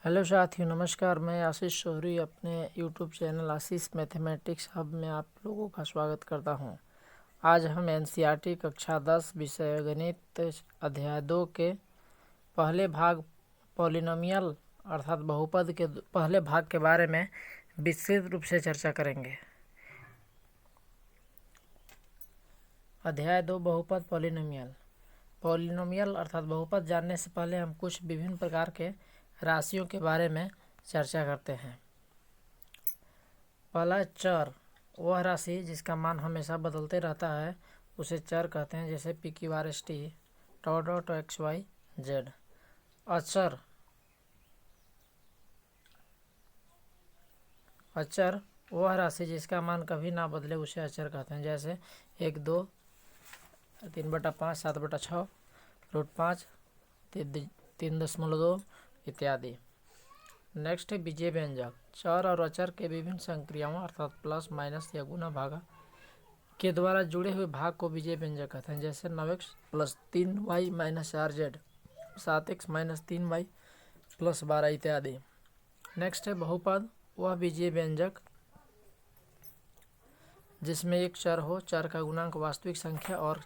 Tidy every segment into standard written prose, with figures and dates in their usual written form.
Hello साथियों, नमस्कार। मैं आशीष शौरी अपने यूट्यूब चैनल आशीष मैथमेटिक्स हब में आप लोगों का स्वागत करता हूं। आज हम एनसीईआरटी कक्षा 10 विषय गणित अध्याय 2 के पहले भाग पॉलिनोमियल अर्थात बहुपद के पहले भाग के बारे में विस्तृत रूप से चर्चा करेंगे। अध्याय 2 बहुपद पॉलिनोमियल अर्थात बहुपद जानने से पहले हम कुछ विभिन्न प्रकार के राशियों के बारे में चर्चा करते हैं। पहला, चर। वह राशि जिसका मान हमेशा बदलते रहता है उसे चर कहते हैं, जैसे p q r s t dot dot x y z. अचर वह राशि जिसका मान कभी ना बदले उसे अचर कहते हैं, जैसे 1, 2, 3/5, 7/6, √5, 3.2 इत्यादि। नेक्स्ट है बीजीय व्यंजक। चर और अचर के विभिन्न संक्रियाओं अर्थात प्लस, माइनस या गुना भागा के द्वारा जुड़े हुए भाग को बीजीय व्यंजक कहते हैं, जैसे 9x + 3y - 4z, 7x - 3y + 12 इत्यादि। नेक्स्ट है बहुपद। वह बीजीय व्यंजक जिसमें एक चर हो, चर का गुणांक वास्तविक संख्या और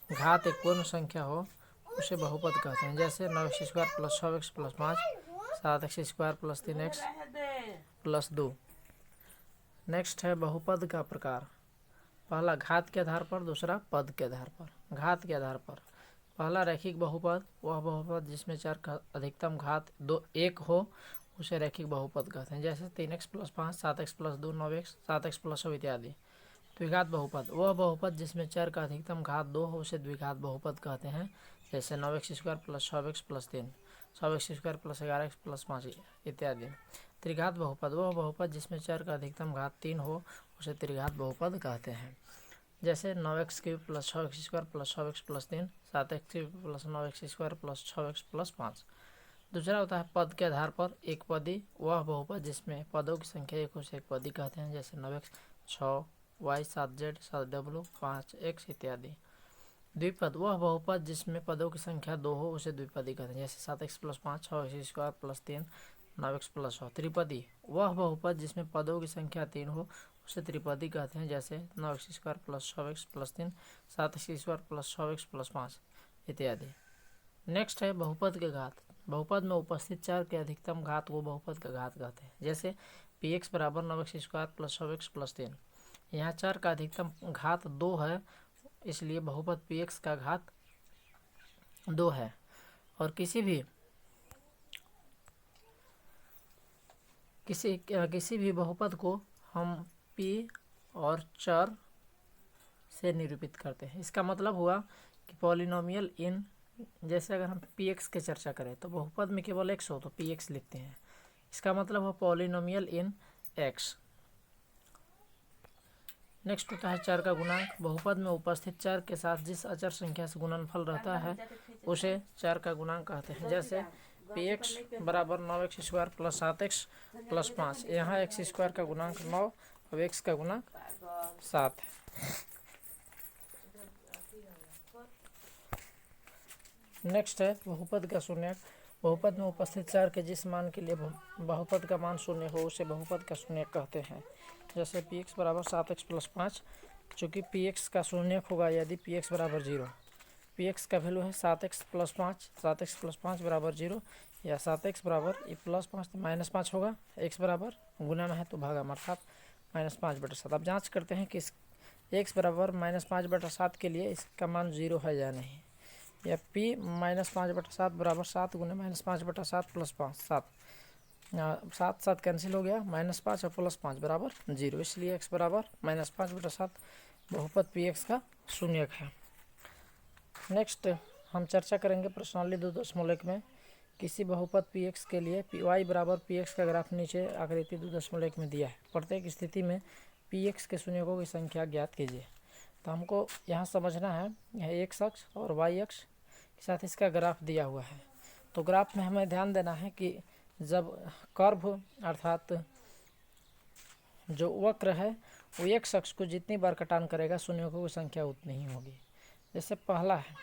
घात एक पूर्ण संख्या हो, उसे बहुपद कहते हैं, जैसे 9x² + 6x + 5, 7x² + 3x + 2। Next है बहुपद का प्रकार। पहला, घात के आधार पर, दूसरा पद के आधार पर। घात के आधार पर पहला, रैखिक बहुपद। वह बहुपद जिसमें चर का अधिकतम घात 1 हो उसे रैखिक बहुपद कहते हैं, जैसे 3x + 5, 7x + 2, 9x, 7x + 6 इत्यादि। द्विघात बहुपद। वह बहुपद जिसमें चर का अधिकतम घात 2 हो उसे द्विघात बहुपद कहते हैं, जैसे 9x² + 6x + 3, 6x² + 11x + 5 इत्यादि। त्रिघात बहुपद। वह बहुपद जिसमें चर का अधिकतम घात 3 हो उसे त्रिघात बहुपद कहते हैं, जैसे 9x³ + 6x² + 6x + 3, 7x³ + 9x² + 6x + 5। दूसरा होता है पद के आधार पर एक पदी। वह बहुपद जिसमें पदों की संख्या 1 हो उसे एक पदी कहते हैं, जैसे 9x, 6y, 7z, 7w, 5x इत्यादि। द्विपद। वह बहुपद जिसमें पदों की संख्या 2 हो उसे द्विपदी कहते हैं, जैसे 7x + 5, 6x² + 3, 9x + 6। त्रिपदी। वह बहुपद जिसमें पदों की संख्या 3 हो उसे त्रिपदी कहते हैं, जैसे 9x² + 6x + 3, 7x² + 6x + 5 इत्यादि। नेक्स्ट है बहुपद के घात। बहुपद में उपस्थित चर के अधिकतम घात को बहुपद का घात कहते हैं, जैसे px = 9x² + 6x + 3। यहाँ चर का अधिकतम घात 2 है, इसलिए बहुपद px का घात 2 है। और किसी भी बहुपद को हम p और चर से निरूपित करते हैं। इसका मतलब हुआ कि पॉलिनोमियल इन, जैसे अगर हम px की चर्चा करें तो बहुपद में केवल x हो तो px लिखते हैं। इसका मतलब है पॉलिनोमियल इन x। नेक्स्ट होता है चर का गुणांक। बहुपद में उपस्थित चर के साथ जिस अचर संख्या से गुणनफल रहता है उसे चर का गुणांक कहते हैं, जैसे px = 9x² + 7x + 5। यहाँ x² का गुणांक 9 और x का गुणांक 7 है। नेक्स्ट है बहुपद का शून्यक। बहुपद में उपस्थित चर के जिस मान के लिए बहुपद का मान शून्य हो उसे बहुपद का शून्यक कहते हैं, जैसे px = 7x + 5। चूँकि px का शून्यक होगा यदि px = 0। px का वैल्यू है 7x + 5, 7x + 5 = 0, या 7x + 5 तो -5 होगा, x बराबर गुना में है तो भागा में, अर्थात -5/7। अब जांच करते हैं कि x = -5/7 के लिए इसका मान 0 है या नहीं। या p -5/7 = 7 गुना -5/7 + 5, 7। 7 7 कैंसिल हो गया, -5 और +5 = 0, इसलिए x = -5/7 बहुपद px का शून्यक है। नेक्स्ट हम चर्चा करेंगे प्रश्नावली 2.1 में। किसी बहुपद px के लिए y = px का ग्राफ नीचे आकृति 2.1 में दिया है। प्रत्येक स्थिति में px के शून्यकों की संख्या ज्ञात कीजिए। तो हमको यहाँ समझना है, यह x अक्ष और y अक्ष के साथ इसका ग्राफ दिया हुआ है। तो ग्राफ में हमें ध्यान देना है कि जब कर्व अर्थात जो वक्र है वो x अक्ष को जितनी बार कटान करेगा शून्यकों की संख्या उतनी ही होगी। जैसे पहला है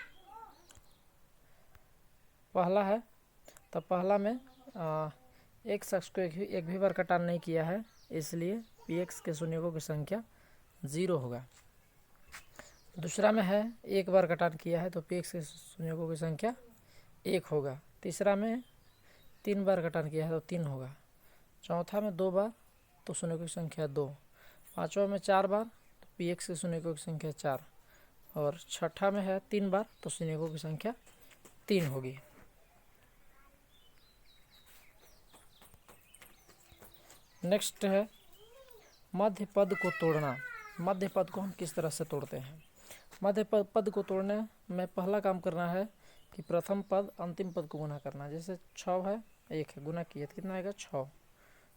तो पहला में एक शख्स को एक भी बार कटान नहीं किया है, इसलिए px के शून्यकों की संख्या 0 होगा। दूसरा में है एक बार कटान किया है तो px के शून्यकों की संख्या 1 होगा। तीसरा में 3 बार कटान किया है तो 3 होगा। चौथा में 2 बार तो शून्यकों की संख्या 2। पाँचवा में 4 बार तो px के शून्यकों की संख्या 4। और छठा में है 3 बार तो शून्यकों की संख्या 3 होगी। नेक्स्ट है मध्य पद को तोड़ना। मध्य पद को हम किस तरह से तोड़ते हैं? मध्य पद को तोड़ने में पहला काम करना है कि प्रथम पद अंतिम पद को गुना करना। जैसे 6 है, 1 है, गुना किया तो कितना आएगा? 6।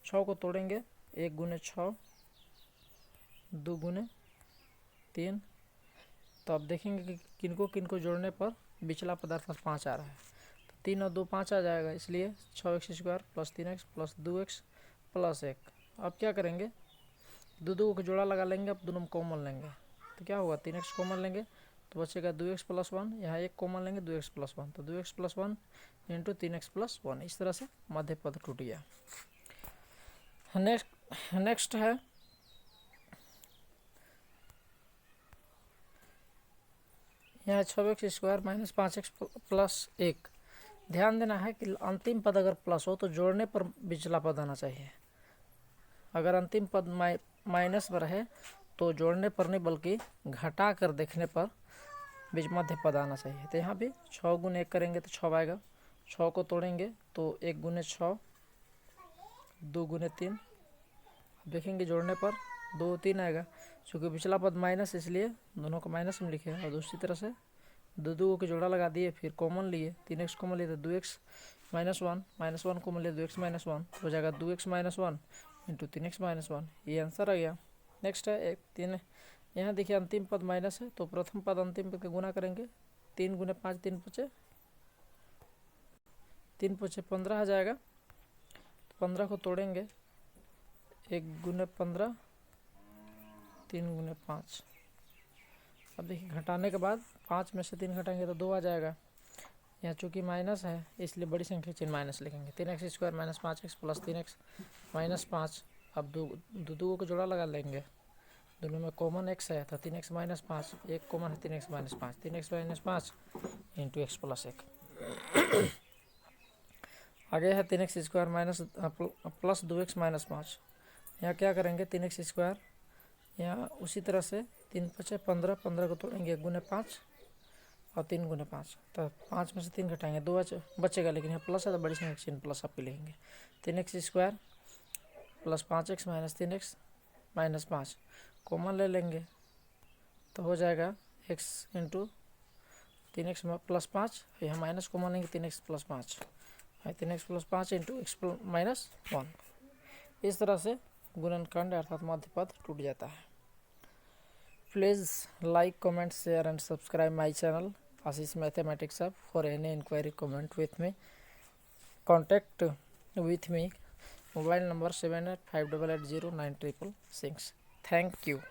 6 को तोड़ेंगे, 1 गुने 6, 2 गुने 3। तो अब देखेंगे कि किनको किनको जोड़ने पर बिचला पद अर्थात 5 आ रहा है। तो 3 और 2 5 आ जाएगा, इसलिए 6x² plus 3x plus 2x plus 1। अब क्या करेंगे? दो को जोड़ा लगा लेंगे, अब दोनों में कॉमन लेंगे तो क्या होगा? 3x कॉमन लेंगे तो बचेगा 2x प्लस 1। यहाँ 1 कॉमन लेंगे, 2x प्लस 1, तो 2x plus 1 into 3x plus 1। इस तरह से मध्य पद टूट गया। नेक्स्ट है यहाँ 6x² माइनस 5x प्लस 1। ध्यान देना है कि अंतिम पद अगर प्लस हो तो जोड़ने पर बिचला पद आना चाहिए। अगर अंतिम पद माइनस पर है तो जोड़ने पर नहीं बल्कि घटा कर देखने पर बीच मध्य पद आना चाहिए। तो यहाँ भी 6 गुने 1 करेंगे तो 6 आएगा। 6 को तोड़ेंगे तो 1 गुने 6, 2 गुने 3। देखेंगे जोड़ने पर 2 3 आएगा। चूँकि पिछला पद माइनस इसलिए दोनों को माइनस में लिखे। और दूसरी तरह से 2 के जोड़ा लगा दिए, फिर कॉमन लिए, 3x कॉमन लिए तो 2x माइनस 1, माइनस 1 कॉमन लिए 2x माइनस 1 हो जाएगा 2x minus 1 into 3x minus 1। ये आंसर आ गया। नेक्स्ट है 3। यहाँ देखिए अंतिम पद माइनस है तो प्रथम पद अंतिम पद का गुना करेंगे। 3 गुने 5 3 पचे 15 आ जाएगा। तो 15 को तोड़ेंगे, 1 गुने 15, 3 गुने 5। अब देखिए घटाने के बाद 5 में से 3 घटाएंगे तो 2 आ जाएगा। यहाँ चूँकि माइनस है इसलिए बड़ी संख्या चिन्ह माइनस लिखेंगे। 3x² minus 5x plus 3x minus 5। अब दो को जोड़ा लगा लेंगे, दोनों में कॉमन x है तो 3x माइनस 5, 1 कॉमन है 3x minus 5, 3x minus 5 into x plus 1। आगे है 3x² minus plus 2x minus 5। यहाँ क्या करेंगे? 3x², यहाँ उसी तरह से 3 पचे 15, 15 को तोड़ेंगे 1 गुने 5 और 3 गुने 5। तो 5 में से 3 घटाएंगे 2 बचेगा, लेकिन यहाँ प्लस है तो बड़ी संख्या चिन्ह प्लस आप लिखेंगे। 3x² plus 5x minus 3x minus 5 common ले लेंगे तो हो जाएगा x इंटू 3x प्लस 5। यहाँ माइनस कॉमन लेंगे 3x plus 5, 3x plus 5 into x minus 1। इस तरह से गुणनखंड अर्थात मध्य पद टूट जाता है। Please like, comment, share and subscribe my channel Ashish Mathematics Hub. For any inquiry, comment with me. Contact with me. Mobile number 7858809666. Thank you.